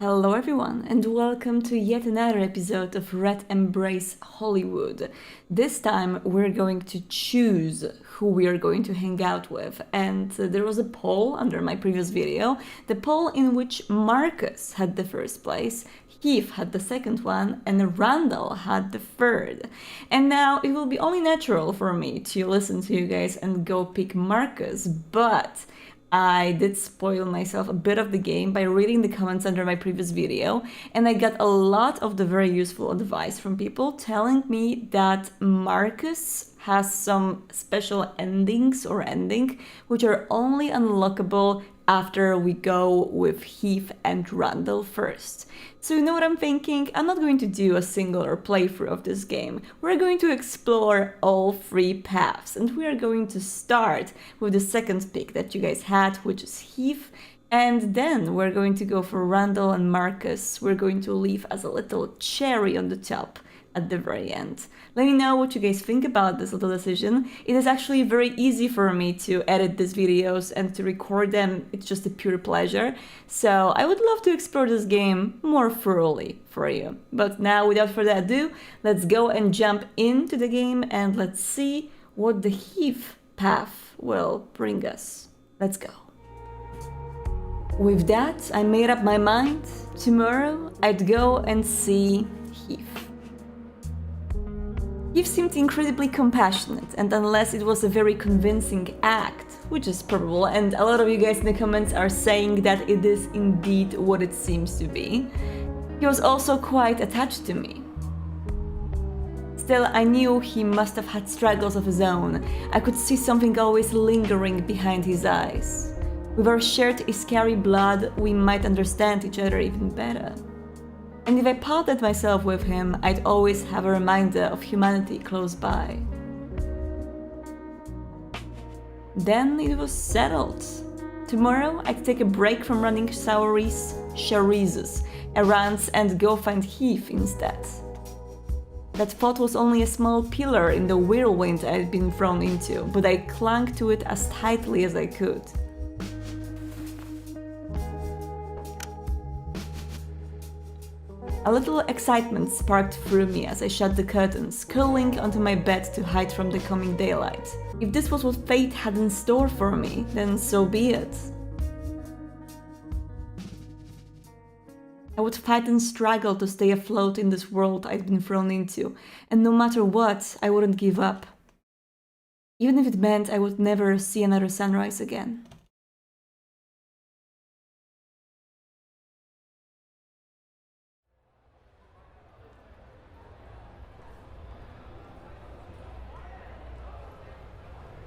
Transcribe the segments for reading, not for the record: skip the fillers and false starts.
Hello everyone and welcome to yet another episode of Red Embrace Hollywood. This time we're going to choose who we are going to hang out with, and there was a poll under my previous video, the poll in which Markus had the first place, Heath had the second one, and Randall had the third. And now it will be only natural for me to listen to you guys and go pick Markus, but I did spoil myself a bit of the game by reading the comments under my previous video, and I got a lot of the very useful advice from people telling me that Markus has some special endings or ending which are only unlockable after we go with Heath and Randall first. So you know what I'm thinking? I'm not going to do a singular playthrough of this game. We're going to explore all three paths, and we are going to start with the second pick that you guys had, which is Heath, and then we're going to go for Randall and Markus. We're going to leave as a little cherry on the top at the very end. Let me know what you guys think about this little decision. It is actually very easy for me to edit these videos and to record them. It's just a pure pleasure. So I would love to explore this game more thoroughly for you. But now, without further ado, let's go and jump into the game and let's see what the Heath path will bring us. Let's go. With that, I made up my mind. Tomorrow, I'd go and see Heath. Heath seemed incredibly compassionate, and unless it was a very convincing act, which is probable, and a lot of you guys in the comments are saying that it is indeed what it seems to be, he was also quite attached to me. Still, I knew he must have had struggles of his own. I could see something always lingering behind his eyes. With our shared Iskari blood, we might understand each other even better. And if I partnered myself with him, I'd always have a reminder of humanity close by. Then it was settled. Tomorrow I'd take a break from running Charizes errands and go find Heath instead. That thought was only a small pillar in the whirlwind I'd been thrown into, but I clung to it as tightly as I could. A little excitement sparked through me as I shut the curtains, curling onto my bed to hide from the coming daylight. If this was what fate had in store for me, then so be it. I would fight and struggle to stay afloat in this world I'd been thrown into, and no matter what, I wouldn't give up. Even if it meant I would never see another sunrise again.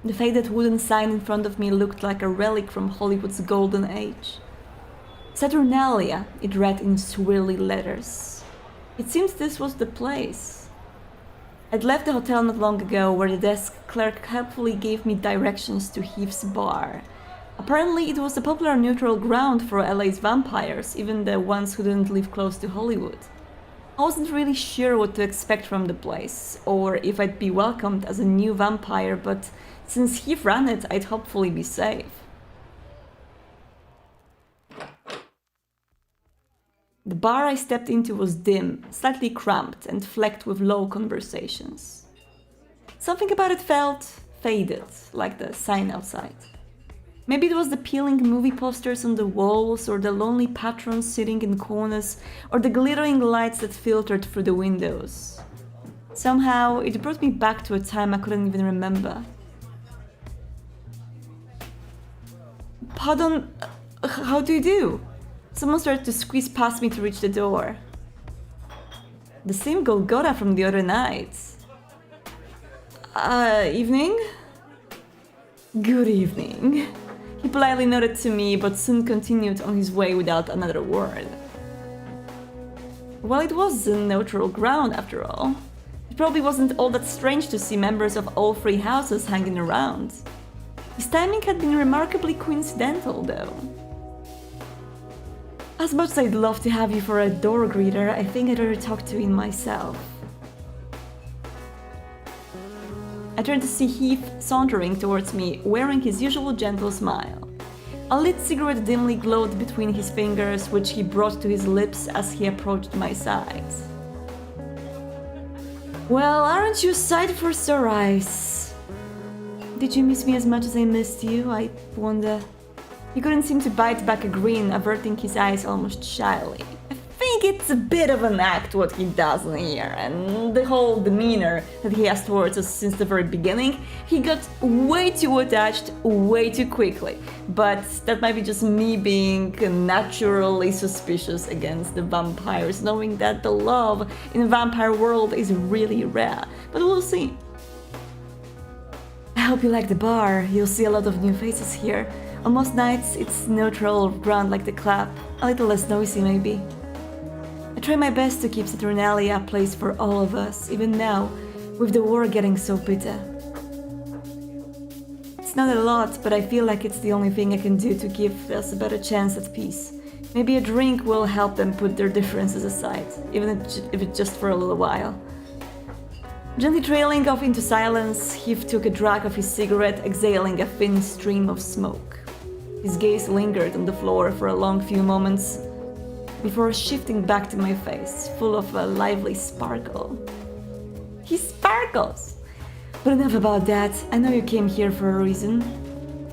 The faded wooden sign in front of me looked like a relic from Hollywood's golden age. Saturnalia, it read in swirly letters. It seems this was the place. I'd left the hotel not long ago, where the desk clerk helpfully gave me directions to Heath's bar. Apparently it was a popular neutral ground for LA's vampires, even the ones who didn't live close to Hollywood. I wasn't really sure what to expect from the place, or if I'd be welcomed as a new vampire, but since Heath ran it, I'd hopefully be safe. The bar I stepped into was dim, slightly cramped, and flecked with low conversations. Something about it felt faded, like the sign outside. Maybe it was the peeling movie posters on the walls, or the lonely patrons sitting in corners, or the glittering lights that filtered through the windows. Somehow, it brought me back to a time I couldn't even remember. Pardon, how do you do? Someone started to squeeze past me to reach the door. The same Golgotha from the other night. Evening? Good evening. He politely nodded to me, but soon continued on his way without another word. Well, it was a neutral ground after all. It probably wasn't all that strange to see members of all three houses hanging around. His timing had been remarkably coincidental, though. As much as I'd love to have you for a door greeter, I think I'd rather talk to you myself. I turned to see Heath sauntering towards me, wearing his usual gentle smile. A lit cigarette dimly glowed between his fingers, which he brought to his lips as he approached my side. Well, aren't you a sight for sore eyes? Did you miss me as much as I missed you, I wonder? He couldn't seem to bite back a grin, averting his eyes almost shyly. I think it's a bit of an act what he does in here, and the whole demeanor that he has towards us since the very beginning. He got way too attached way too quickly, but that might be just me being naturally suspicious against the vampires, knowing that the love in the vampire world is really rare, but we'll see. I hope you like the bar. You'll see a lot of new faces here. On most nights, it's neutral ground like the club, a little less noisy maybe. I try my best to keep Saturnalia a place for all of us, even now, with the war getting so bitter. It's not a lot, but I feel like it's the only thing I can do to give us a better chance at peace. Maybe a drink will help them put their differences aside, even if it's just for a little while. Gently trailing off into silence, Heath took a drag of his cigarette, exhaling a thin stream of smoke. His gaze lingered on the floor for a long few moments, before shifting back to my face, full of a lively sparkle. He sparkles! But enough about that. I know you came here for a reason.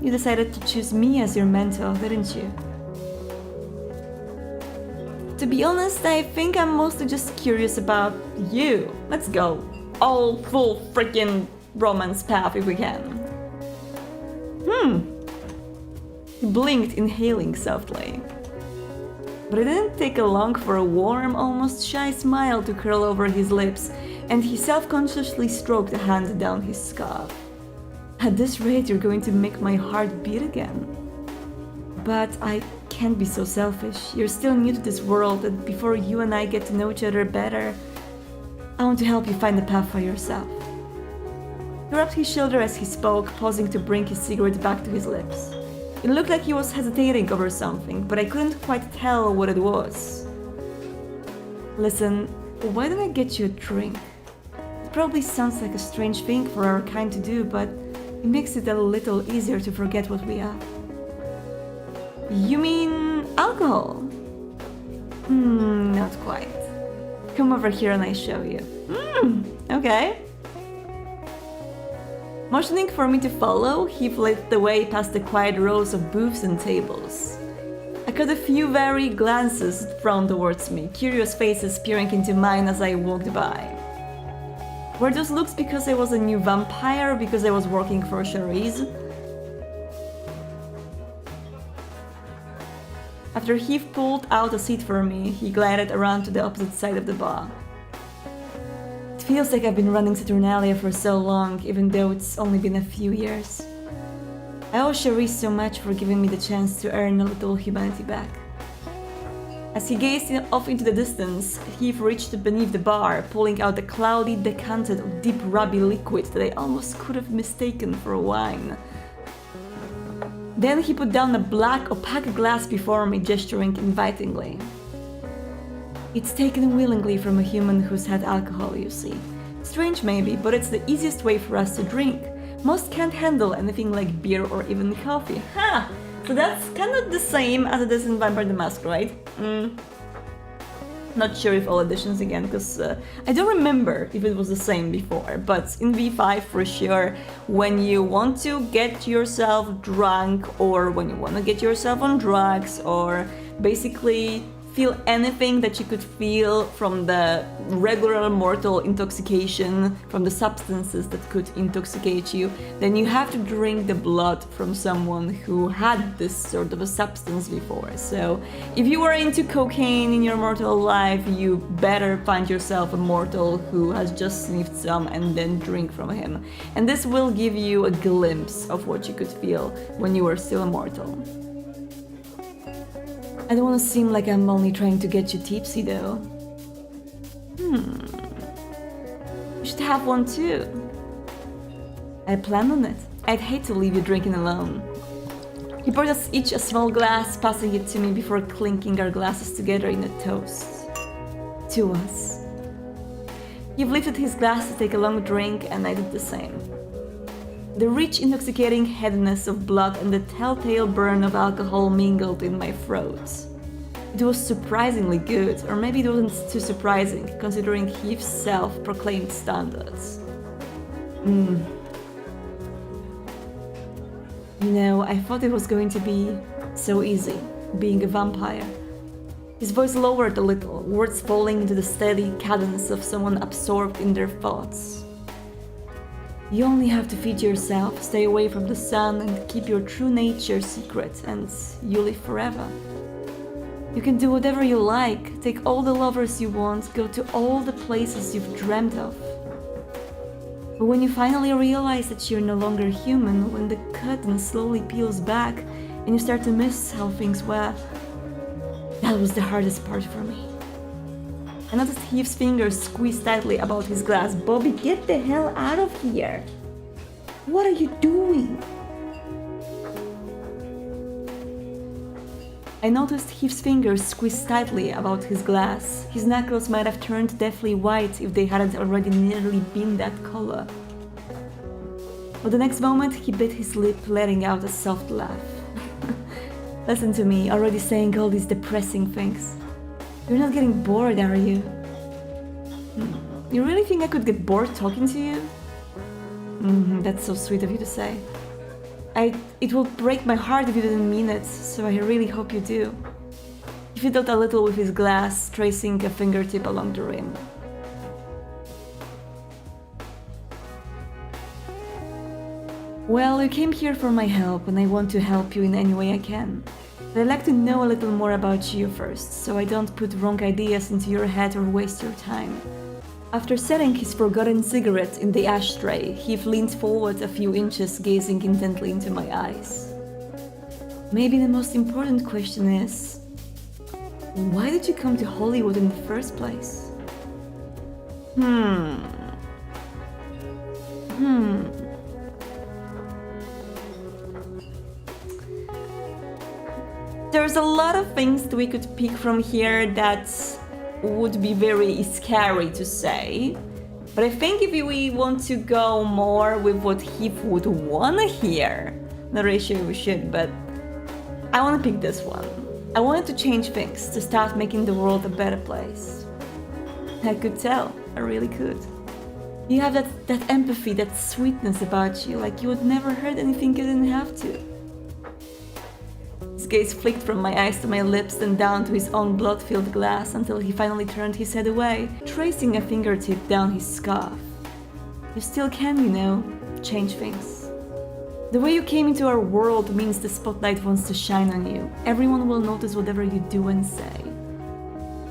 You decided to choose me as your mentor, didn't you? To be honest, I think I'm mostly just curious about you. Let's go. All full freaking romance path if we can. He blinked, inhaling softly. But it didn't take long for a warm, almost shy smile to curl over his lips, and he self-consciously stroked a hand down his scarf. At this rate, you're going to make my heart beat again. But I can't be so selfish. You're still new to this world, and before you and I get to know each other better, I want to help you find the path for yourself. He rubbed his shoulder as he spoke, pausing to bring his cigarette back to his lips. It looked like he was hesitating over something, but I couldn't quite tell what it was. Listen, why don't I get you a drink? It probably sounds like a strange thing for our kind to do, but it makes it a little easier to forget what we are. You mean alcohol? Not quite. Come over here and I show you. Okay. Motioning for me to follow, he led the way past the quiet rows of booths and tables. I caught a few wary glances thrown towards me, curious faces peering into mine as I walked by. Were those looks because I was a new vampire or because I was working for HAIRED? After Heath pulled out a seat for me, he glided around to the opposite side of the bar. It feels like I've been running Saturnalia for so long, even though it's only been a few years. I owe HAIRED so much for giving me the chance to earn a little humanity back. As he gazed off into the distance, Heath reached beneath the bar, pulling out a cloudy decanter of deep ruby liquid that I almost could have mistaken for wine. Then he put down a black, opaque glass before me, gesturing invitingly. It's taken willingly from a human who's had alcohol, you see. Strange maybe, but it's the easiest way for us to drink. Most can't handle anything like beer or even coffee. Ha! So that's kind of the same as it is in Vampire the Masquerade. Not sure if all editions again, because I don't remember if it was the same before, but in V5 for sure, when you want to get yourself drunk or when you want to get yourself on drugs or basically feel anything that you could feel from the regular mortal intoxication, from the substances that could intoxicate you, then you have to drink the blood from someone who had this sort of a substance before. So if you are into cocaine in your mortal life, you better find yourself a mortal who has just sniffed some and then drink from him. And this will give you a glimpse of what you could feel when you were still a mortal. I don't want to seem like I'm only trying to get you tipsy, though. You should have one too. I plan on it. I'd hate to leave you drinking alone. He poured us each a small glass, passing it to me before clinking our glasses together in a toast. To us. He lifted his glass to take a long drink, and I did the same. The rich, intoxicating heaviness of blood and the telltale burn of alcohol mingled in my throat. It was surprisingly good, or maybe it wasn't too surprising, considering Heath's self-proclaimed standards. You know, I thought it was going to be so easy, being a vampire. His voice lowered a little, words falling into the steady cadence of someone absorbed in their thoughts. You only have to feed yourself, stay away from the sun, and keep your true nature secret, and you live forever. You can do whatever you like, take all the lovers you want, go to all the places you've dreamt of. But when you finally realize that you're no longer human, when the curtain slowly peels back and you start to miss how things were, that was the hardest part for me. I noticed Heath's fingers squeezed tightly about his glass. Bobby, get the hell out of here! What are you doing? I noticed Heath's fingers squeezed tightly about his glass. His knuckles might have turned deathly white if they hadn't already nearly been that color. But the next moment, he bit his lip, letting out a soft laugh. Listen to me, already saying all these depressing things. You're not getting bored, are you? You really think I could get bored talking to you? That's so sweet of you to say. It will break my heart if you didn't mean it, so I really hope you do. He fiddled a little with his glass, tracing a fingertip along the rim. Well, you came here for my help, and I want to help you in any way I can. But I'd like to know a little more about you first, so I don't put wrong ideas into your head or waste your time. After setting his forgotten cigarette in the ashtray, Heath leaned forward a few inches, gazing intently into my eyes. Maybe the most important question is, why did you come to Hollywood in the first place? There's a lot of things that we could pick from here that would be very scary to say, but I think if we want to go more with what Heath would want to hear, not really sure we should, but I want to pick this one. I wanted to change things, to start making the world a better place. I could tell, I really could. You have that empathy, that sweetness about you, like you would never hurt anything you didn't have to. His gaze flicked from my eyes to my lips, then down to his own blood-filled glass until he finally turned his head away, tracing a fingertip down his scarf. You still can, you know, change things. The way you came into our world means the spotlight wants to shine on you. Everyone will notice whatever you do and say.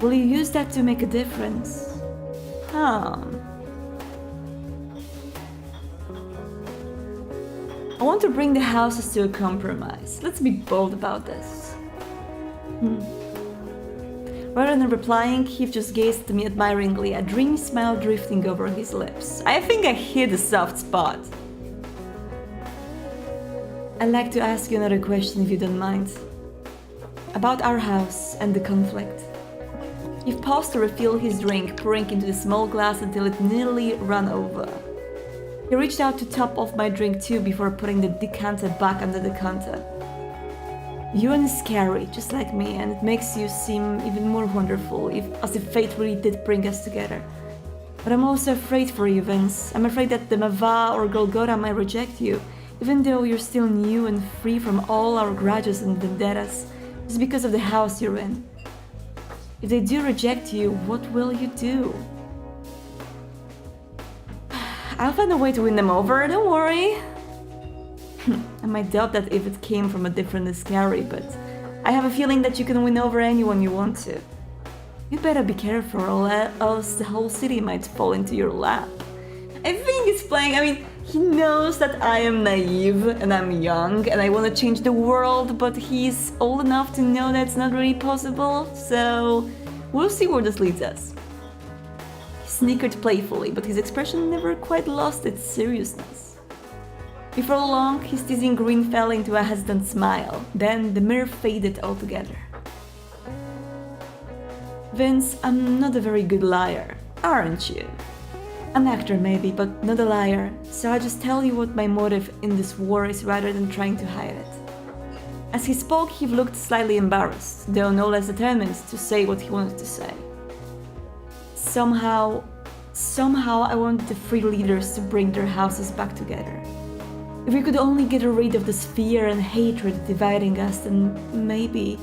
Will you use that to make a difference? I want to bring the houses to a compromise. Let's be bold about this. Rather than replying, Heath just gazed at me admiringly, a dreamy smile drifting over his lips. I think I hit a soft spot. I'd like to ask you another question if you don't mind. About our house and the conflict. He paused to refill his drink, pouring into the small glass until it nearly ran over. He reached out to top off my drink too before putting the decanter back under the counter. You're scary, just like me, and it makes you seem even more wonderful, as if fate really did bring us together. But I'm also afraid for you, Vince. I'm afraid that the Mava or Golgotha might reject you, even though you're still new and free from all our grudges and vendettas, just because of the house you're in. If they do reject you, what will you do? I'll find a way to win them over, don't worry. I might doubt that if it came from a different Iscari, but I have a feeling that you can win over anyone you want to. You better be careful, or else the whole city might fall into your lap. I think he's playing, he knows that I am naive and I'm young and I want to change the world, but he's old enough to know that's not really possible, so we'll see where this leads us. He snickered playfully, but his expression never quite lost its seriousness. Before long, his teasing grin fell into a hesitant smile, then the mirror faded altogether. Vince, I'm not a very good liar, aren't you? An actor maybe, but not a liar, so I'll just tell you what my motive in this war is rather than trying to hide it. As he spoke, he looked slightly embarrassed, though no less determined to say what he wanted to say. Somehow I wanted the three leaders to bring their houses back together. If we could only get rid of this fear and hatred dividing us, then maybe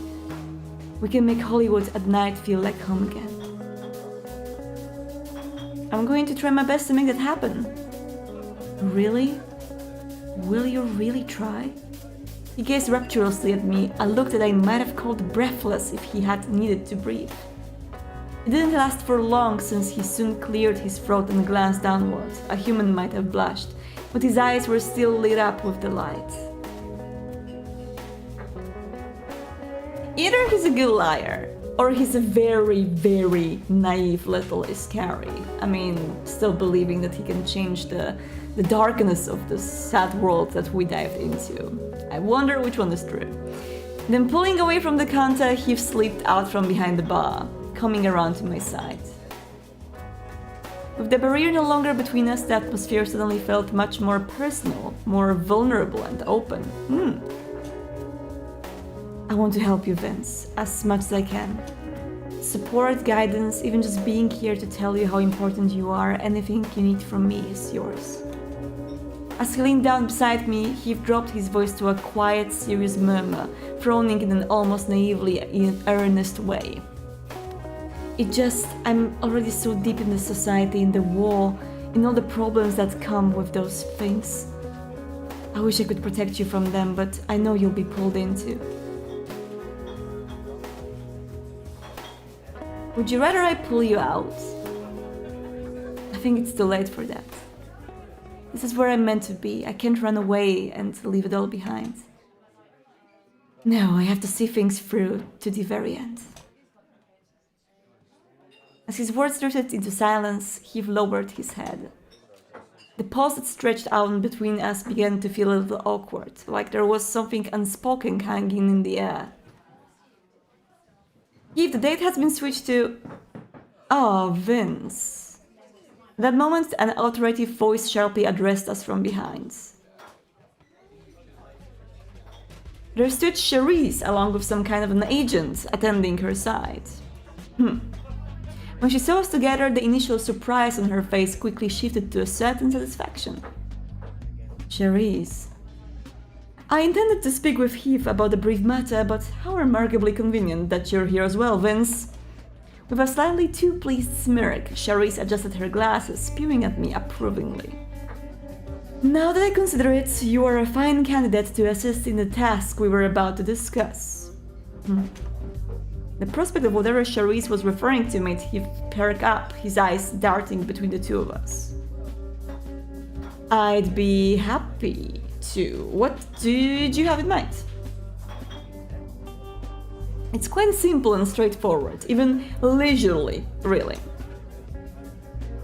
we can make Hollywood at night feel like home again. I'm going to try my best to make that happen. Really? Will you really try? He gazed rapturously at me, a look that I might have called breathless if he had needed to breathe. It didn't last for long, since he soon cleared his throat and glanced downward. A human might have blushed, but his eyes were still lit up with the light. Either he's a good liar, or he's a very, very naive little Iscari. I mean, still believing that he can change the darkness of the sad world that we dived into. I wonder which one is true. Then pulling away from the counter, Heath slipped out from behind the bar, coming around to my side. With the barrier no longer between us, the atmosphere suddenly felt much more personal, more vulnerable and open. I want to help you, Vince, as much as I can. Support, guidance, even just being here to tell you how important you are. Anything you need from me is yours. As he leaned down beside me, he dropped his voice to a quiet, serious murmur, frowning in an almost naively earnest way. I'm already so deep in the society, in the war, in all the problems that come with those things. I wish I could protect you from them, but I know you'll be pulled into. Would you rather I pull you out? I think it's too late for that. This is where I'm meant to be. I can't run away and leave it all behind. No, I have to see things through to the very end. As his words drifted into silence, he lowered his head. The pause that stretched out between us began to feel a little awkward, like there was something unspoken hanging in the air. Heath, the date has been switched to... Oh, Vince. At that moment, an authoritative voice sharply addressed us from behind. There stood Cherise, along with some kind of an agent, attending her side. When she saw us together, the initial surprise on her face quickly shifted to a certain satisfaction. Cherise. I intended to speak with Heath about the brief matter, but how remarkably convenient that you're here as well, Vince. With a slightly too pleased smirk, Cherise adjusted her glasses, peering at me approvingly. Now that I consider it, you are a fine candidate to assist in the task we were about to discuss. The prospect of whatever Cherise was referring to made Heath perk up, his eyes darting between the two of us. I'd be happy to. What did you have in mind? It's quite simple and straightforward, even leisurely, really.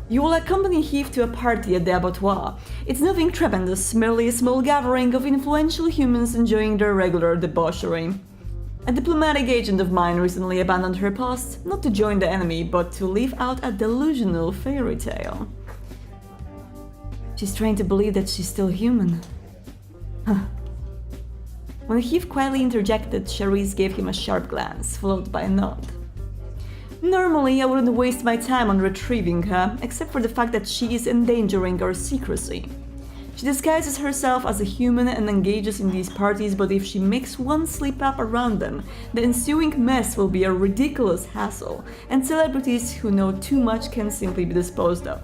You will accompany Heath to a party at the abattoir. It's nothing tremendous, merely a small gathering of influential humans enjoying their regular debauchery. A diplomatic agent of mine recently abandoned her post, not to join the enemy, but to live out a delusional fairy tale. She's trying to believe that she's still human. When Heath quietly interjected, Cherise gave him a sharp glance, followed by a nod. Normally, I wouldn't waste my time on retrieving her, except for the fact that she is endangering our secrecy. She disguises herself as a human and engages in these parties, but if she makes one slip up around them, the ensuing mess will be a ridiculous hassle, and celebrities who know too much can simply be disposed of.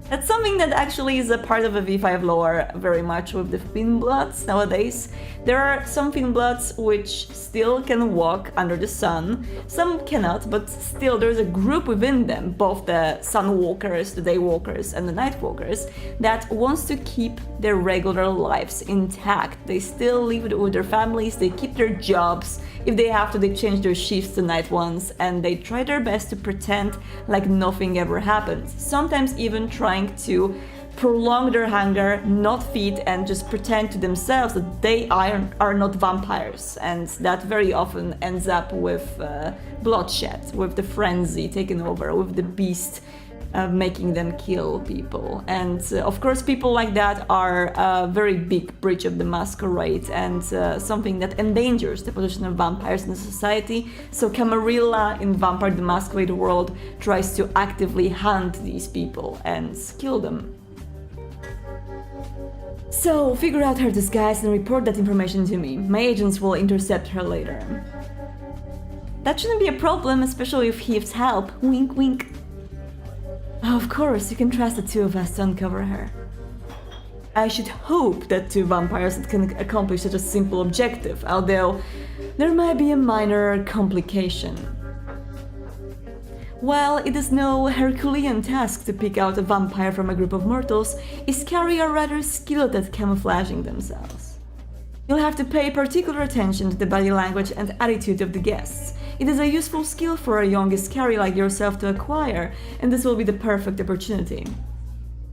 That's something that actually is a part of a V5 lore very much with the Finnbloods nowadays. There are some Finnbloods which still can walk under the sun, some cannot, but still there's a group within them, both the Sunwalkers, the Daywalkers and the Nightwalkers, that wants to keep their regular lives intact. They still live with their families, they keep their jobs, if they have to they change their shifts to night ones, and they try their best to pretend like nothing ever happened, sometimes even trying to prolong their hunger, not feed, and just pretend to themselves that they are not vampires, and that very often ends up with bloodshed, with the frenzy taken over, with the beast making them kill people. And of course, people like that are a very big breach of the masquerade and something that endangers the position of vampires in the society. So Camarilla in Vampire the Masquerade world tries to actively hunt these people and kill them. So figure out her disguise and report that information to me. My agents will intercept her later. That shouldn't be a problem, especially with Heath's help. Wink wink. Of course, you can trust the two of us to uncover her. I should hope that two vampires can accomplish such a simple objective, although there might be a minor complication. While it is no Herculean task to pick out a vampire from a group of mortals, Iscari are rather skilled at camouflaging themselves. You'll have to pay particular attention to the body language and attitude of the guests. It is a useful skill for a young Iscari like yourself to acquire, and this will be the perfect opportunity.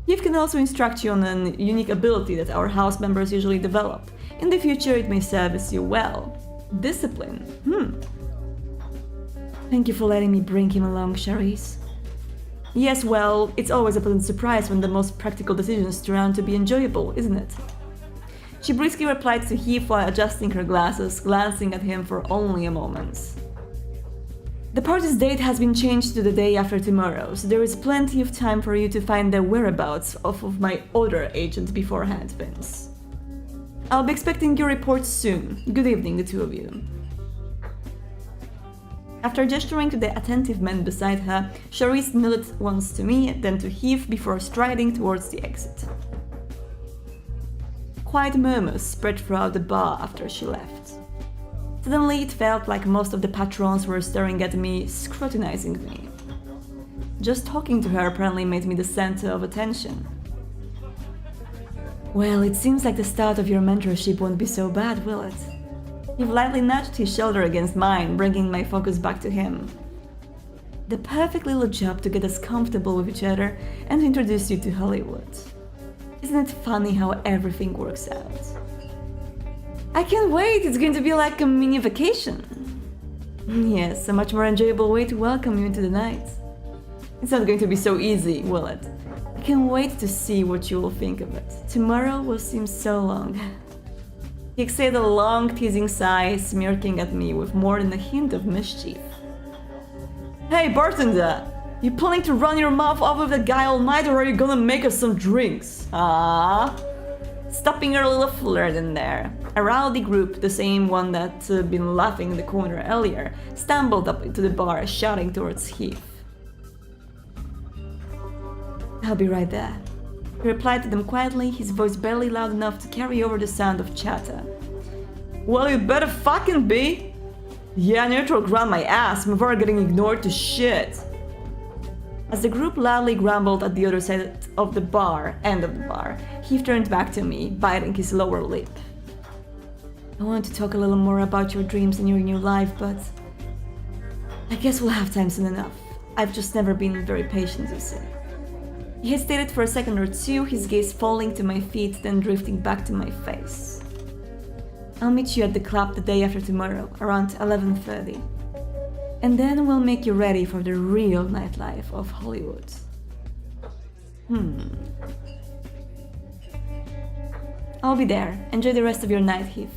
Heath can also instruct you on a unique ability that our house members usually develop. In the future, it may service you well. Discipline. Thank you for letting me bring him along, Charisse. Yes, well, it's always a pleasant surprise when the most practical decisions turn out to be enjoyable, isn't it? She briskly replied to Heath while adjusting her glasses, glancing at him for only a moment. The party's date has been changed to the day after tomorrow, so there is plenty of time for you to find the whereabouts of my other agent beforehand, Vince. I'll be expecting your report soon. Good evening, the two of you. After gesturing to the attentive man beside her, Charisse nodded once to me, then to Heath before striding towards the exit. Quiet murmurs spread throughout the bar after she left. Suddenly, it felt like most of the patrons were staring at me, scrutinizing me. Just talking to her apparently made me the center of attention. Well, it seems like the start of your mentorship won't be so bad, will it? You've lightly nudged his shoulder against mine, bringing my focus back to him. The perfect little job to get us comfortable with each other and to introduce you to Hollywood. Isn't it funny how everything works out? I can't wait, it's going to be like a mini vacation. Yes, a much more enjoyable way to welcome you into the night. It's not going to be so easy, will it? I can't wait to see what you will think of it. Tomorrow will seem so long. He exhaled a long, teasing sigh, smirking at me with more than a hint of mischief. Hey, bartender! You planning to run your mouth off with that guy all night, or are you gonna make us some drinks? Stopping her little flirt in there. A rowdy group, the same one that been laughing in the corner earlier, stumbled up into the bar, shouting towards Heath. I'll be right there. He replied to them quietly, his voice barely loud enough to carry over the sound of chatter. Well, you better fucking be! Yeah, neutral ground my ass before getting ignored to shit! As the group loudly grumbled at the other side of the bar, Heath turned back to me, biting his lower lip. I want to talk a little more about your dreams and your new life, but I guess we'll have time soon enough. I've just never been very patient, you see. He hesitated for a second or two, his gaze falling to my feet, then drifting back to my face. I'll meet you at the club the day after tomorrow, around 11:30. And then we'll make you ready for the real nightlife of Hollywood. I'll be there. Enjoy the rest of your night, Heath.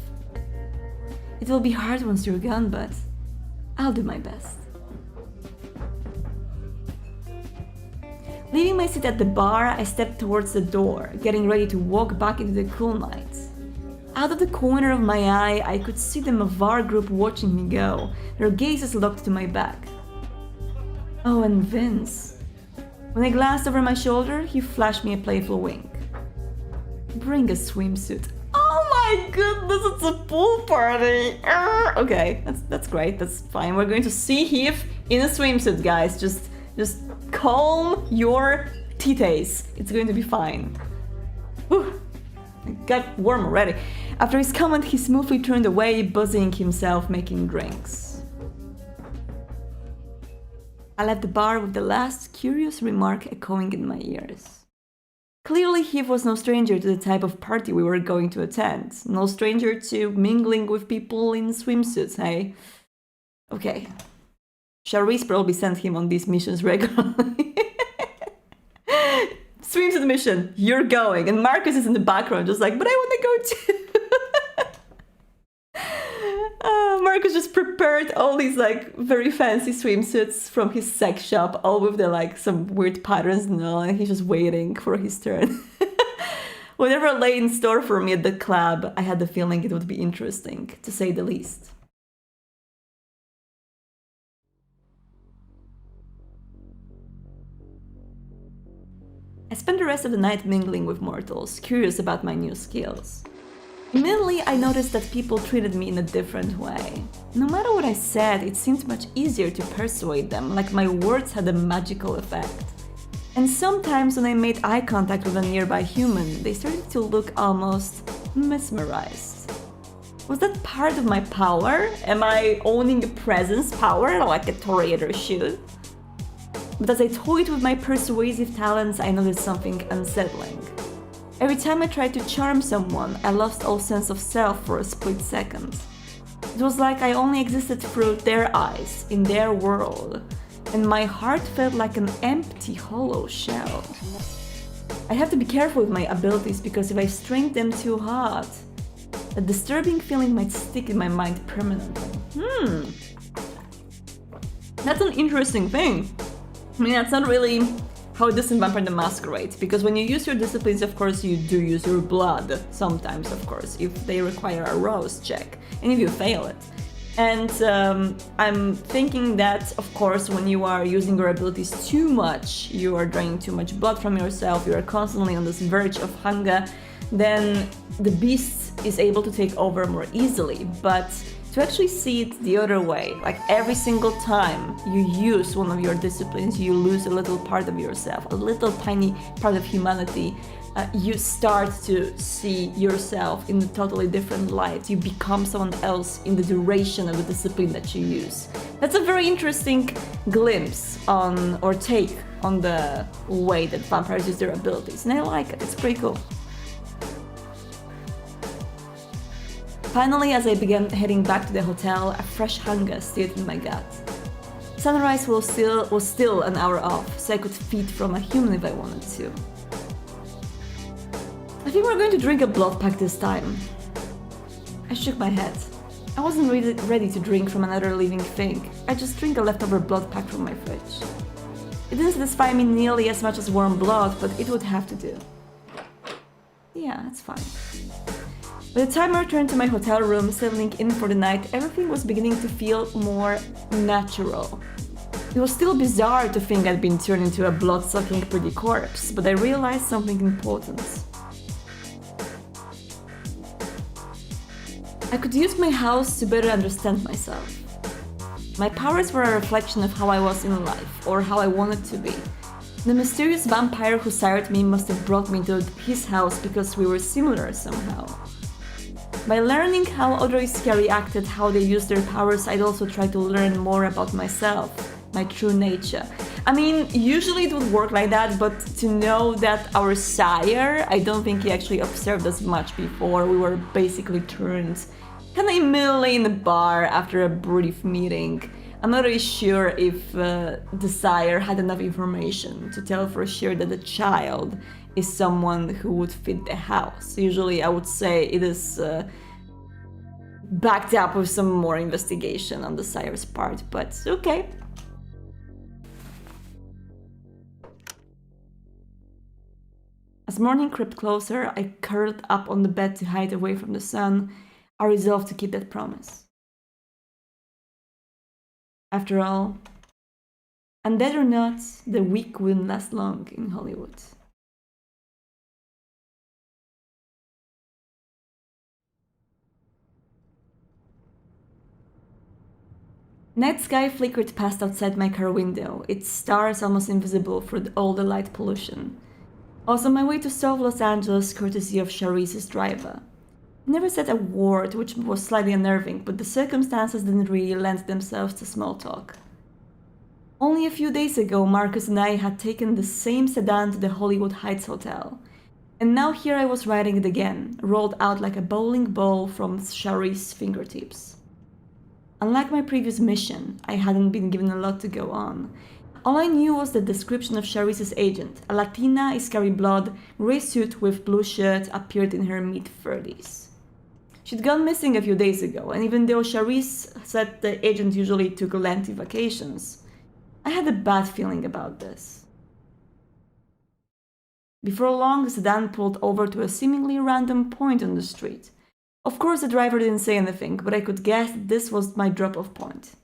It will be hard once you're gone, but I'll do my best. Leaving my seat at the bar, I stepped towards the door, getting ready to walk back into the cool night. Out of the corner of my eye, I could see the Mavar group watching me go, their gazes locked to my back. Oh, and Vince. When I glanced over my shoulder, he flashed me a playful wink. Bring a swimsuit. Oh my goodness, it's a pool party! Okay, that's great, that's fine. We're going to see Heath in a swimsuit, guys. Just calm your titties. It's going to be fine. Whew. I got warm already. After his comment, he smoothly turned away, busying himself making drinks. I left the bar with the last curious remark echoing in my ears. Clearly, Heath was no stranger to the type of party we were going to attend. No stranger to mingling with people in swimsuits, hey? Okay. Charisse probably sent him on these missions regularly. swimsuit mission, you're going. And Markus is in the background, just like, but I want to go too. Markus just prepared all these like very fancy swimsuits from his sex shop, all with the like some weird patterns and all, and he's just waiting for his turn. Whatever lay in store for me at the club, I had the feeling it would be interesting, to say the least. I spent the rest of the night mingling with mortals, curious about my new skills. Immediately, I noticed that people treated me in a different way. No matter what I said, it seemed much easier to persuade them, like my words had a magical effect. And sometimes when I made eye contact with a nearby human, they started to look almost mesmerized. Was that part of my power? Am I owning a presence power like a tornado should? But as I toyed with my persuasive talents, I noticed something unsettling. Every time I tried to charm someone, I lost all sense of self for a split second. It was like I only existed through their eyes, in their world, and my heart felt like an empty, hollow shell. I have to be careful with my abilities because if I string them too hard, a disturbing feeling might stick in my mind permanently. That's an interesting thing. I mean, that's not really how it is in Vampire the Masquerade, because when you use your disciplines, of course, you do use your blood, sometimes, of course, if they require a rose check, and if you fail it. And I'm thinking that, of course, when you are using your abilities too much, you are draining too much blood from yourself, you are constantly on this verge of hunger, then the beast is able to take over more easily. But to actually see it the other way, like every single time you use one of your disciplines, you lose a little part of yourself, a little tiny part of humanity. You start to see yourself in a totally different light. You become someone else in the duration of the discipline that you use. That's a very interesting glimpse on, or take on, the way that vampires use their abilities, and I like it. It's pretty cool. Finally, as I began heading back to the hotel, a fresh hunger stirred in my gut. Sunrise was still an hour off, so I could feed from a human if I wanted to. I think we're going to drink a blood pack this time. I shook my head. I wasn't really ready to drink from another living thing. I just drink a leftover blood pack from my fridge. It didn't satisfy me nearly as much as warm blood, but it would have to do. Yeah, it's fine. By the time I returned to my hotel room, settling in for the night, everything was beginning to feel more natural. It was still bizarre to think I'd been turned into a blood-sucking pretty corpse, but I realized something important. I could use my house to better understand myself. My powers were a reflection of how I was in life, or how I wanted to be. The mysterious vampire who sired me must have brought me to his house because we were similar somehow. By learning how other Iskari acted, how they used their powers, I'd also try to learn more about myself, my true nature. I mean, usually it would work like that, but to know that our sire, I don't think he actually observed us much before. We were basically turned kind of immediately in the bar after a brief meeting. I'm not really sure if the sire had enough information to tell for sure that the child is someone who would fit the house. Usually I would say it is backed up with some more investigation on the sire's part, but okay. As morning crept closer, I curled up on the bed to hide away from the sun. I resolved to keep that promise. After all, undead or not, the weak wouldn't last long in Hollywood. Night sky flickered past outside my car window, its stars almost invisible through all the light pollution. I was on my way to South Los Angeles courtesy of Charisse's driver. I never said a word, which was slightly unnerving, but the circumstances didn't really lend themselves to small talk. Only a few days ago, Markus and I had taken the same sedan to the Hollywood Heights Hotel, and now here I was riding it again, rolled out like a bowling ball from Charisse's fingertips. Unlike my previous mission, I hadn't been given a lot to go on. All I knew was the description of Charisse's agent. A Latina, scary blonde, grey suit with blue shirt, appeared in her mid-30s. She'd gone missing a few days ago, and even though Charisse said the agent usually took lengthy vacations, I had a bad feeling about this. Before long, the sedan pulled over to a seemingly random point on the street. Of course, the driver didn't say anything, but I could guess this was my drop-off point.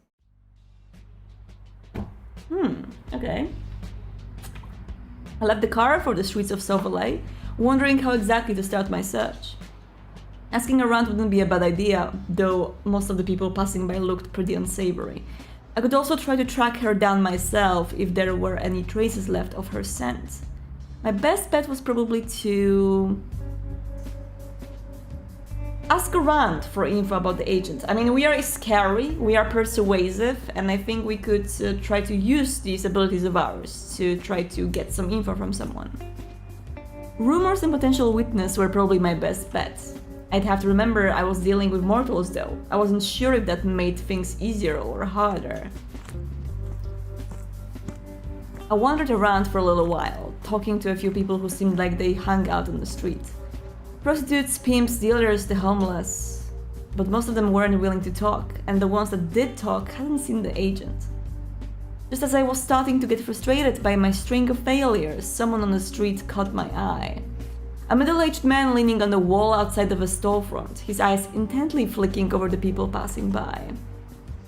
Okay. I left the car for the streets of South LA, wondering how exactly to start my search. Asking around wouldn't be a bad idea, though most of the people passing by looked pretty unsavory. I could also try to track her down myself if there were any traces left of her scent. My best bet was probably to ask around for info about the agent. I mean, we are scary, we are persuasive, and I think we could try to use these abilities of ours to try to get some info from someone. Rumors and potential witness were probably my best bet. I'd have to remember I was dealing with mortals though. I wasn't sure if that made things easier or harder. I wandered around for a little while, talking to a few people who seemed like they hung out on the street. Prostitutes, pimps, dealers, the homeless. But most of them weren't willing to talk, and the ones that did talk hadn't seen the agent. Just as I was starting to get frustrated by my string of failures, someone on the street caught my eye. A middle-aged man leaning on the wall outside of a storefront, his eyes intently flicking over the people passing by.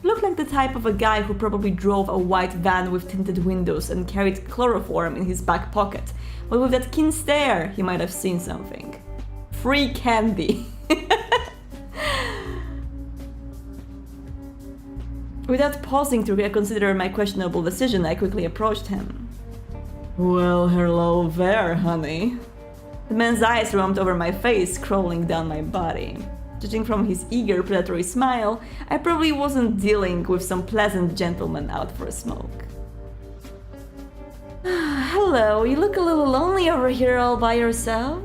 He looked like the type of a guy who probably drove a white van with tinted windows and carried chloroform in his back pocket, but with that keen stare, he might have seen something. Free candy! Without pausing to reconsider my questionable decision, I quickly approached him. Well, hello there, honey. The man's eyes roamed over my face, crawling down my body. Judging from his eager, predatory smile, I probably wasn't dealing with some pleasant gentleman out for a smoke. Hello, you look a little lonely over here all by yourself?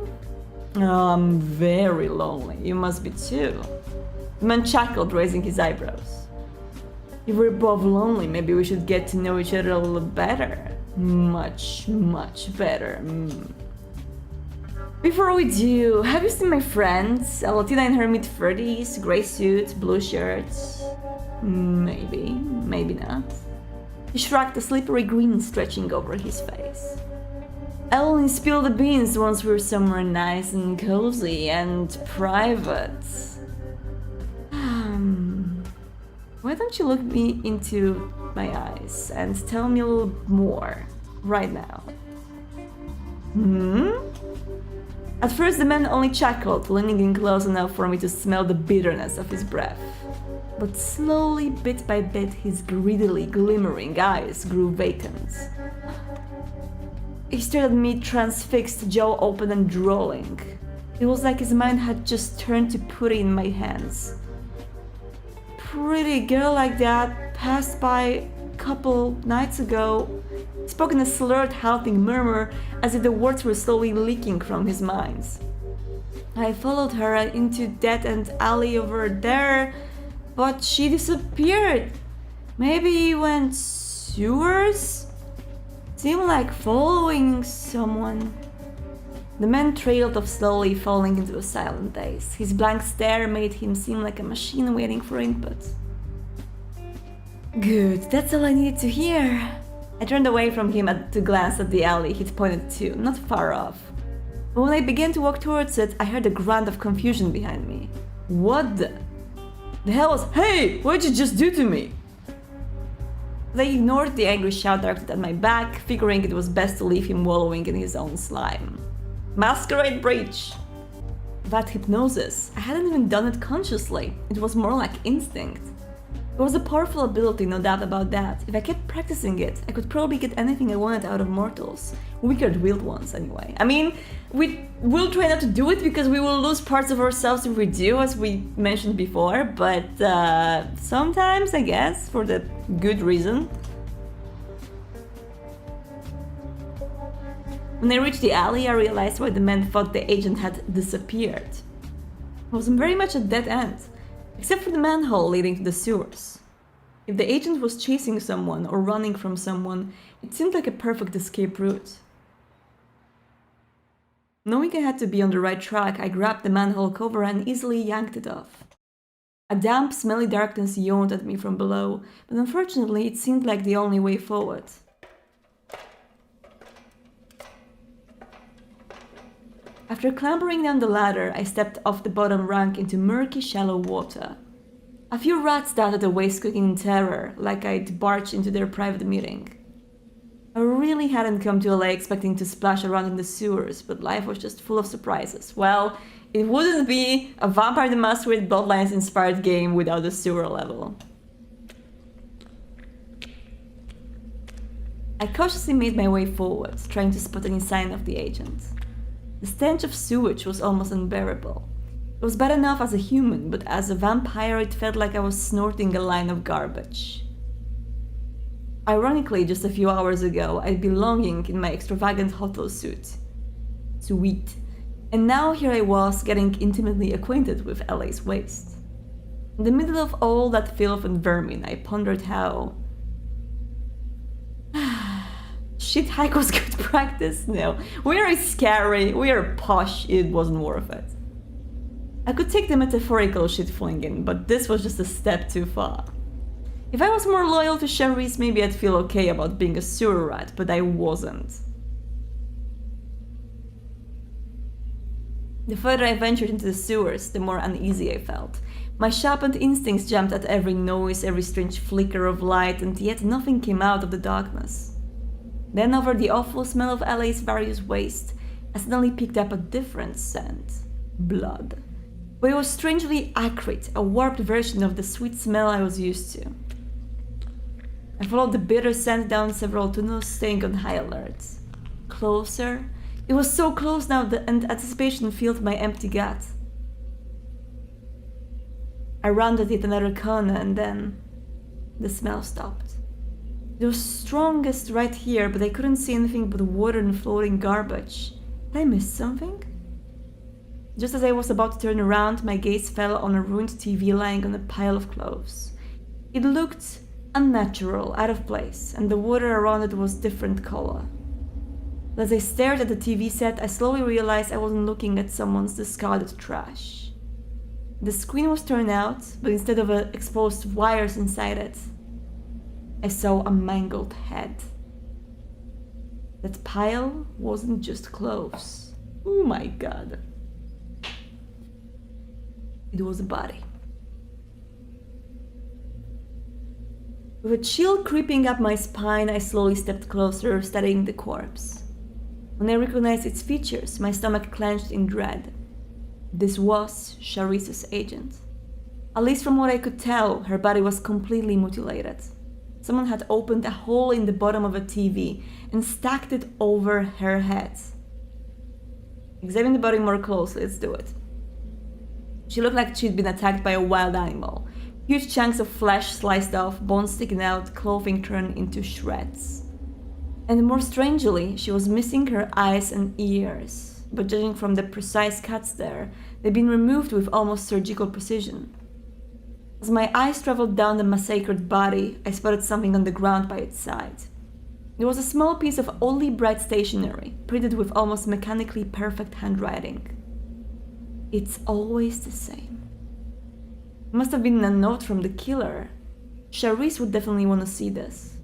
Oh, I'm very lonely. You must be too. The man chuckled, raising his eyebrows. If we're both lonely, maybe we should get to know each other a little better. Much, much better. Before we do, have you seen my friends? A Latina in her mid-30s, grey suit, blue shirts. Maybe, maybe not. He shrugged, a slippery grin stretching over his face. I'll only spill the beans once we're somewhere nice and cozy and private. Why don't you look me into my eyes and tell me a little more right now? At first the man only chuckled, leaning in close enough for me to smell the bitterness of his breath. But slowly, bit by bit, his greedily glimmering eyes grew vacant. He stared at me transfixed, jaw open and drooling. It was like his mind had just turned to putty in my hands. Pretty girl like that passed by a couple nights ago. He spoke in a slurred, halting murmur, as if the words were slowly leaking from his mind. I followed her into dead-end alley over there, but she disappeared. Maybe he went sewers? Seemed like following someone. The man trailed off slowly, falling into a silent daze. His blank stare made him seem like a machine waiting for input. Good, that's all I needed to hear. I turned away from him to glance at the alley he'd pointed to, not far off. But when I began to walk towards it, I heard a grunt of confusion behind me. What the hell was— Hey! What'd you just do to me? They ignored the angry shout directed at my back, figuring it was best to leave him wallowing in his own slime. Masquerade breach! That hypnosis, I hadn't even done it consciously. It was more like instinct. It was a powerful ability, no doubt about that. If I kept practicing it, I could probably get anything I wanted out of mortals. Weaker-willed ones, anyway. I mean, we will try not to do it because we will lose parts of ourselves if we do, as we mentioned before, but sometimes, I guess, for the good reason. When I reached the alley, I realized why the man thought the agent had disappeared. It was very much a dead end, except for the manhole leading to the sewers. If the agent was chasing someone or running from someone, it seemed like a perfect escape route. Knowing I had to be on the right track, I grabbed the manhole cover and easily yanked it off. A damp, smelly darkness yawned at me from below, but unfortunately it seemed like the only way forward. After clambering down the ladder, I stepped off the bottom rung into murky, shallow water. A few rats darted away squeaking in terror, like I'd barged into their private meeting. I really hadn't come to LA expecting to splash around in the sewers, but life was just full of surprises. Well, it wouldn't be a Vampire the Masquerade Bloodlines inspired game without a sewer level. I cautiously made my way forward, trying to spot any sign of the agent. The stench of sewage was almost unbearable. It was bad enough as a human, but as a vampire it felt like I was snorting a line of garbage. Ironically, just a few hours ago, I'd been longing in my extravagant hotel suit. Sweet. And now here I was, getting intimately acquainted with LA's waste. In the middle of all that filth and vermin, I pondered how... Shit hike was good practice? No. We are scary, we are posh, it wasn't worth it. I could take the metaphorical shit flinging, but this was just a step too far. If I was more loyal to Charisse, maybe I'd feel okay about being a sewer rat, but I wasn't. The further I ventured into the sewers, the more uneasy I felt. My sharpened instincts jumped at every noise, every strange flicker of light, and yet nothing came out of the darkness. Then over the awful smell of LA's various waste, I suddenly picked up a different scent. Blood. But it was strangely acrid, a warped version of the sweet smell I was used to. I followed the bitter scent down several tunnels, staying on high alert. Closer. It was so close now that anticipation filled my empty gut. I rounded yet another corner and then the smell stopped. It was strongest right here, but I couldn't see anything but water and floating garbage. Did I miss something? Just as I was about to turn around, my gaze fell on a ruined TV lying on a pile of clothes. It looked unnatural, out of place, and the water around it was different color. But as I stared at the TV set, I slowly realized I wasn't looking at someone's discarded trash. The screen was turned out, but instead of exposed wires inside it, I saw a mangled head. That pile wasn't just clothes. Oh my god. It was a body. With a chill creeping up my spine, I slowly stepped closer, studying the corpse. When I recognized its features, my stomach clenched in dread. This was Charisse's agent. At least from what I could tell, her body was completely mutilated. Someone had opened a hole in the bottom of a TV and stacked it over her head. Examine the body more closely, let's do it. She looked like she'd been attacked by a wild animal. Huge chunks of flesh sliced off, bones sticking out, clothing torn into shreds. And more strangely, she was missing her eyes and ears. But judging from the precise cuts there, they'd been removed with almost surgical precision. As my eyes traveled down the massacred body, I spotted something on the ground by its side. It was a small piece of oddly bright stationery, printed with almost mechanically perfect handwriting. It's always the same. It must have been a note from the killer. Charisse would definitely want to see this.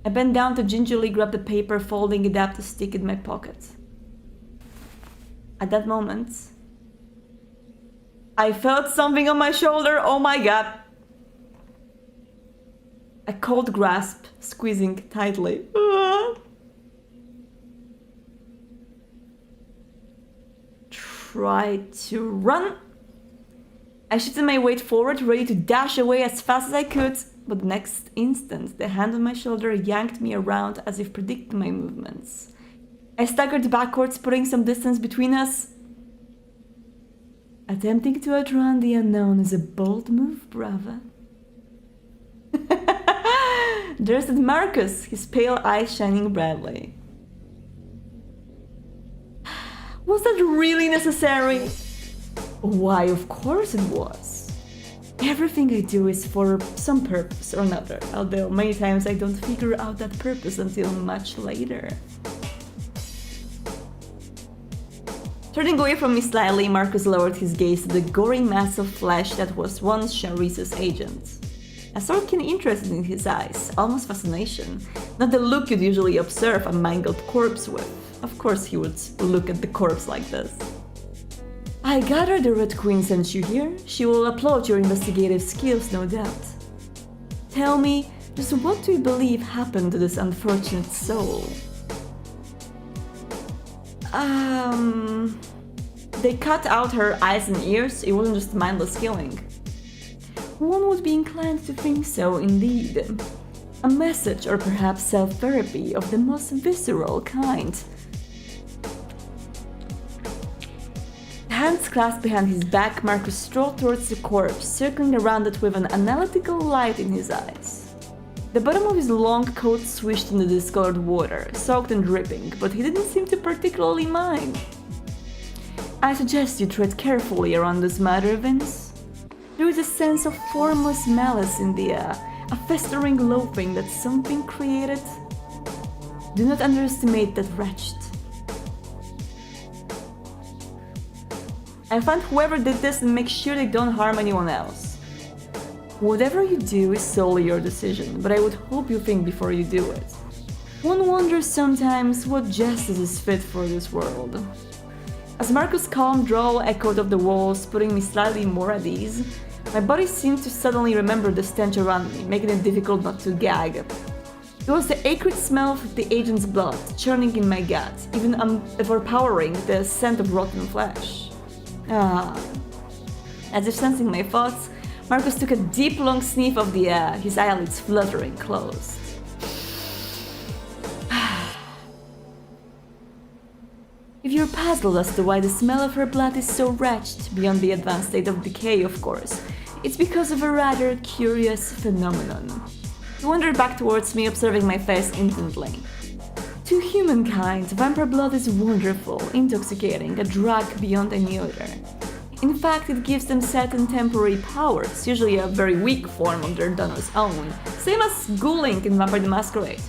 I bent down to gingerly grab the paper, folding it up to stick in my pocket. At that moment, I felt something on my shoulder. Oh my god! A cold grasp, squeezing tightly. Tried to run. I shifted my weight forward, ready to dash away as fast as I could, but the next instant, the hand on my shoulder yanked me around as if predicting my movements. I staggered backwards, putting some distance between us. Attempting to outrun the unknown is a bold move, brava. There's that Markus, his pale eyes shining brightly. Was that really necessary? Why, of course it was. Everything I do is for some purpose or another, although many times I don't figure out that purpose until much later. Turning away from me slightly, Markus lowered his gaze to the gory mass of flesh that was once Sharice's agent. I saw a keen interest in his eyes, almost fascination, not the look you'd usually observe a mangled corpse with. Of course he would look at the corpse like this. I gather the Red Queen sent you here. She will applaud your investigative skills, no doubt. Tell me, just what do you believe happened to this unfortunate soul? They cut out her eyes and ears. It wasn't just mindless killing. One would be inclined to think so, indeed. A message or perhaps self-therapy of the most visceral kind. Hands clasped behind his back, Markus strode towards the corpse, circling around it with an analytical light in his eyes. The bottom of his long coat swished in the discolored water, soaked and dripping, but he didn't seem to particularly mind. I suggest you tread carefully around this matter, Vince. There is a sense of formless malice in the air, a festering loathing that something created. Do not underestimate that wretched. And find whoever did this and make sure they don't harm anyone else. Whatever you do is solely your decision, but I would hope you think before you do it. One wonders sometimes what justice is fit for this world. As Markus' calm drawl echoed off the walls, putting me slightly more at ease, my body seemed to suddenly remember the stench around me, making it difficult not to gag. It was the acrid smell of the agent's blood, churning in my gut, even overpowering the scent of rotten flesh. As if sensing my thoughts, Markus took a deep long sniff of the air, his eyelids fluttering closed. If you're puzzled as to why the smell of her blood is so wretched, beyond the advanced state of decay, of course, it's because of a rather curious phenomenon. He wandered back towards me, observing my face intently. To humankind, vampire blood is wonderful, intoxicating, a drug beyond any other. In fact, it gives them certain temporary powers, usually a very weak form of their donor's own, same as ghouling in Vampire the Masquerade.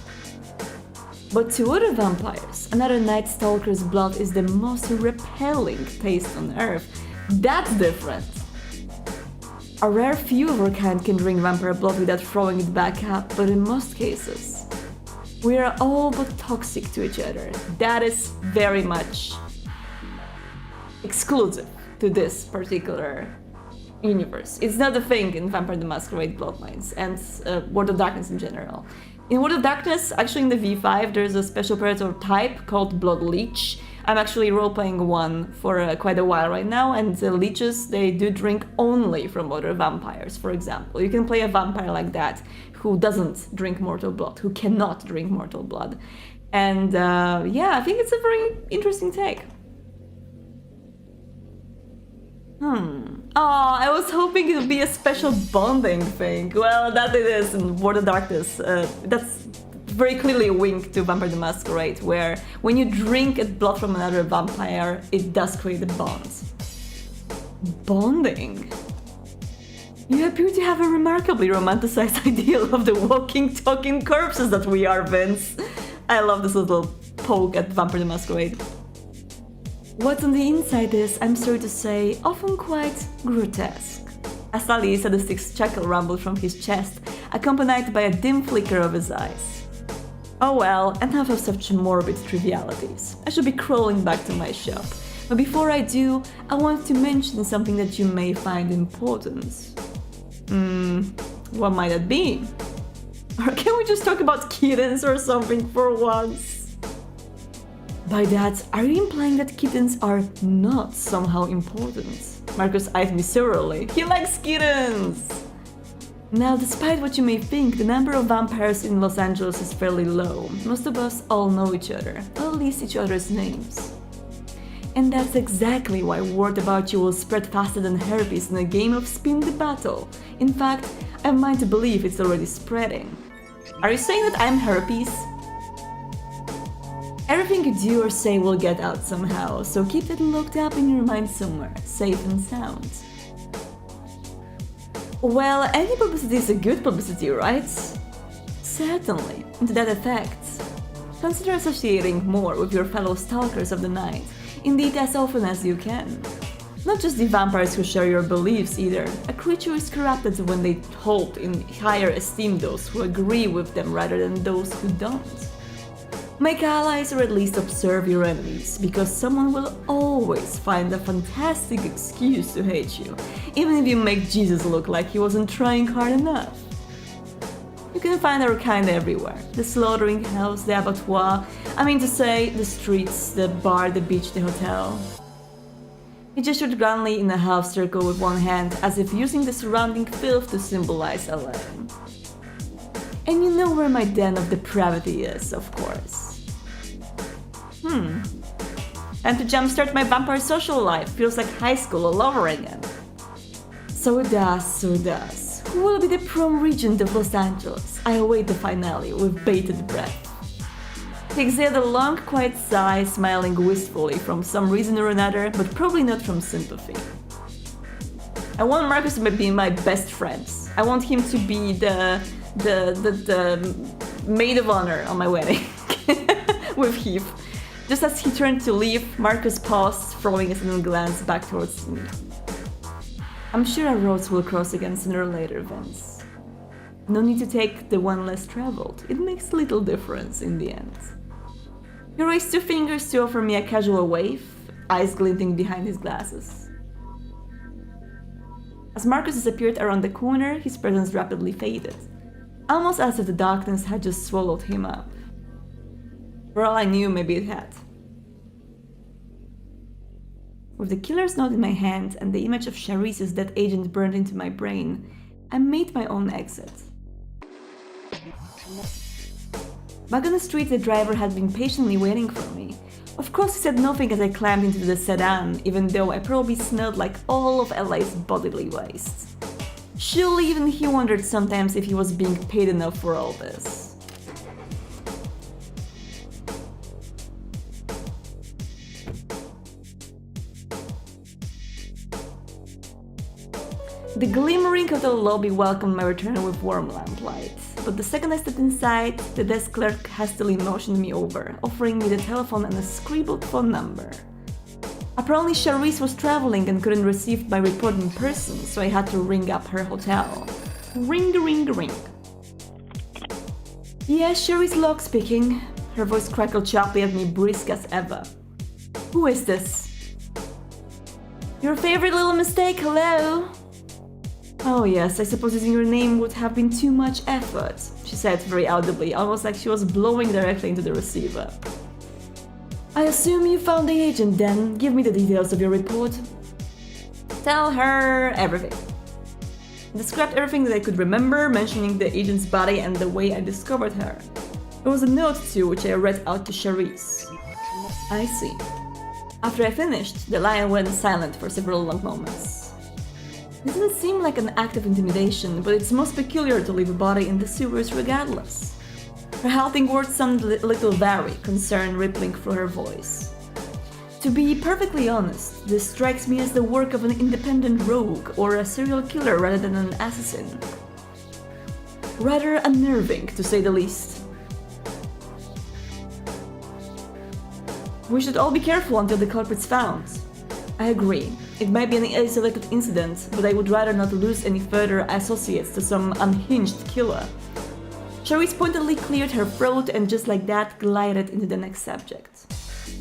But to other vampires, another Night Stalker's blood is the most repelling taste on earth. That's different! A rare few of our kind can drink vampire blood without throwing it back up, but in most cases, we are all but toxic to each other. That is very much exclusive to this particular universe. It's not a thing in Vampire the Masquerade Bloodlines and World of Darkness in general. In World of Darkness, actually in the V5, there's a special predator type called Blood Leech. I'm actually roleplaying one for quite a while right now, and the leeches, they do drink only from other vampires, for example. You can play a vampire like that who doesn't drink mortal blood, who cannot drink mortal blood. And yeah, I think it's a very interesting take. Oh, I was hoping it would be a special bonding thing. Well, that it is in World of Darkness. That's very clearly a wink to Vampire the Masquerade, where when you drink blood from another vampire, it does create a bond. Bonding? You appear to have a remarkably romanticized ideal of the walking, talking corpses that we are, Vince. I love this little poke at Vampire the Masquerade. What's on the inside is, I'm sorry to say, often quite grotesque. A slightly sadistic chuckle rumbled from his chest, accompanied by a dim flicker of his eyes. Oh well, enough of such morbid trivialities. I should be crawling back to my shop. But before I do, I want to mention something that you may find important. What might that be? Or can we just talk about kittens or something for once? By that, are you implying that kittens are not somehow important? Markus eyed me surlily. He likes kittens! Now, despite what you may think, the number of vampires in Los Angeles is fairly low. Most of us all know each other, or at least each other's names. And that's exactly why word about you will spread faster than herpes in a game of spin the battle. In fact, I have mind to believe it's already spreading. Are you saying that I'm herpes? Everything you do or say will get out somehow, so keep it locked up in your mind somewhere, safe and sound. Well, any publicity is a good publicity, right? Certainly, and to that effect, consider associating more with your fellow stalkers of the night, indeed as often as you can. Not just the vampires who share your beliefs either. A creature is corrupted when they hold in higher esteem those who agree with them rather than those who don't. Make allies or at least observe your enemies, because someone will always find a fantastic excuse to hate you, even if you make Jesus look like he wasn't trying hard enough. You can find our kind everywhere. The slaughtering house, the abattoir, the streets, the bar, the beach, the hotel. He gestured grandly in a half circle with one hand, as if using the surrounding filth to symbolize LA. And you know where my den of depravity is, of course. And to jumpstart my vampire social life feels like high school all over again. So it does. Who will be the prom regent of Los Angeles? I await the finale with bated breath. He exhaled a long, quiet sigh, smiling wistfully from some reason or another, but probably not from sympathy. I want Markus to be my best friend. I want him to be the maid of honor on my wedding with Heath. Just as he turned to leave, Markus paused, throwing a sudden glance back towards me. I'm sure our roads will cross again sooner or later, Vince. No need to take the one less traveled. It makes little difference in the end. He raised 2 fingers to offer me a casual wave, eyes glinting behind his glasses. As Markus disappeared around the corner, his presence rapidly faded, almost as if the darkness had just swallowed him up. For all I knew, maybe it had. With the killer's note in my hand and the image of Charice's dead agent burned into my brain, I made my own exit. Back on the street, the driver had been patiently waiting for me. Of course, he said nothing as I climbed into the sedan, even though I probably smelled like all of LA's bodily waste. Surely even he wondered sometimes if he was being paid enough for all this. The glimmering of the lobby welcomed my return with warm lamplight, but the second I stepped inside, the desk clerk hastily motioned me over, offering me the telephone and a scribbled phone number. Apparently Charice was traveling and couldn't receive my report in person, so I had to ring up her hotel. Ring, ring, ring. Yes, Charice Locke speaking. Her voice crackled sharply at me, brisk as ever. Who is this? Your favorite little mistake, hello? Oh yes, I suppose using your name would have been too much effort, she said very audibly, almost like she was blowing directly into the receiver. I assume you found the agent then. Give me the details of your report. Tell her everything. I described everything that I could remember, mentioning the agent's body and the way I discovered her. There was a note too, which I read out to Charice. I see. After I finished, the lion went silent for several long moments. It doesn't seem like an act of intimidation, but it's most peculiar to leave a body in the sewers regardless. Her halting words sounded a little varied, concern rippling through her voice. To be perfectly honest, this strikes me as the work of an independent rogue or a serial killer rather than an assassin. Rather unnerving, to say the least. We should all be careful until the culprit's found. I agree. It might be an isolated incident, but I would rather not lose any further associates to some unhinged killer. Charice pointedly cleared her throat and just like that glided into the next subject.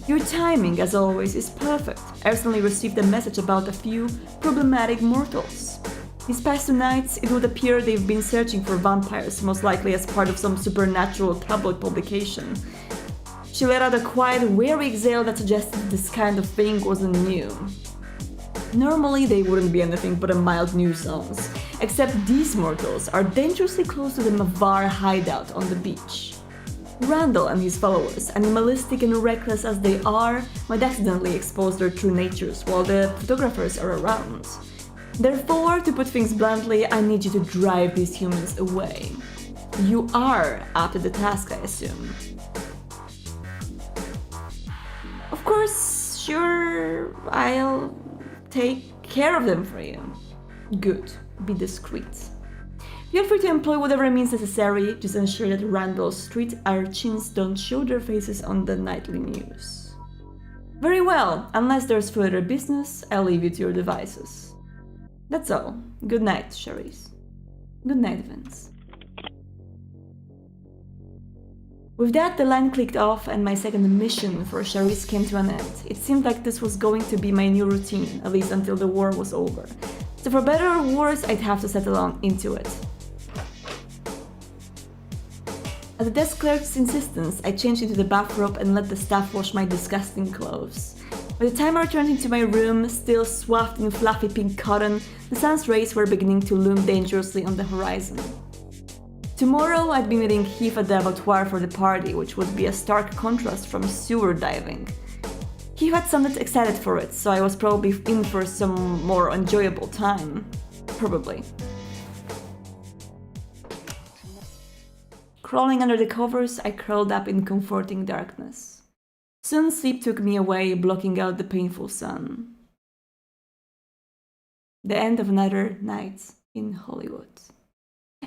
Your timing, as always, is perfect. I recently received a message about a few problematic mortals. These past 2 nights, it would appear they've been searching for vampires, most likely as part of some supernatural tabloid publication. She let out a quiet, weary exhale that suggested this kind of thing wasn't new. Normally, they wouldn't be anything but a mild nuisance, except these mortals are dangerously close to the Mavar hideout on the beach. Randall and his followers, animalistic and reckless as they are, might accidentally expose their true natures while the photographers are around. Therefore, to put things bluntly, I need you to drive these humans away. You are up to the task, I assume. Of course, sure, I'll take care of them for you. Good. be discreet. Feel free to employ whatever means necessary, just ensure that Randall's street urchins don't show their faces on the nightly news. Very well, unless there's further business, I'll leave you to your devices. That's all. Good night, Cherise. Good night, Vince. With that, the line clicked off and my second mission for Cherise came to an end. It seemed like this was going to be my new routine, at least until the war was over. So for better or worse, I'd have to settle on into it. At the desk clerk's insistence, I changed into the bathrobe and let the staff wash my disgusting clothes. By the time I returned into my room, still swathed in fluffy pink cotton, the sun's rays were beginning to loom dangerously on the horizon. Tomorrow I'd be meeting Heath at the abattoir for the party, which would be a stark contrast from sewer diving. He had sounded excited for it, so I was probably in for some more enjoyable time. Probably. Crawling under the covers, I curled up in comforting darkness. Soon sleep took me away, blocking out the painful sun. The end of another night in Hollywood.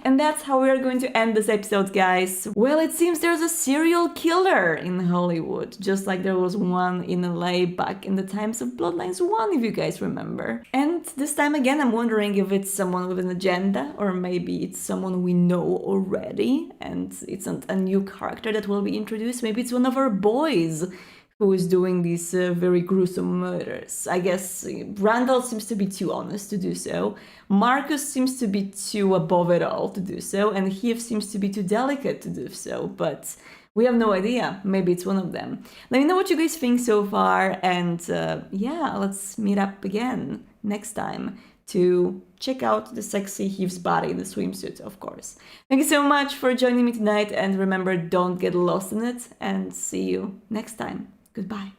And that's how we are going to end this episode, guys. Well, it seems there's a serial killer in Hollywood, just like there was one in LA back in the times of Bloodlines 1, if you guys remember. And this time again, I'm wondering if it's someone with an agenda, or maybe it's someone we know already, and it's a new character that will be introduced. Maybe it's one of our boys who is doing these very gruesome murders. I guess Randall seems to be too honest to do so, Markus seems to be too above it all to do so, and Heath seems to be too delicate to do so, but we have no idea. Maybe it's one of them. Let me know what you guys think so far, and yeah, let's meet up again next time to check out the sexy Heath's body in the swimsuit, of course. Thank you so much for joining me tonight, and remember, don't get lost in it, and see you next time. Goodbye.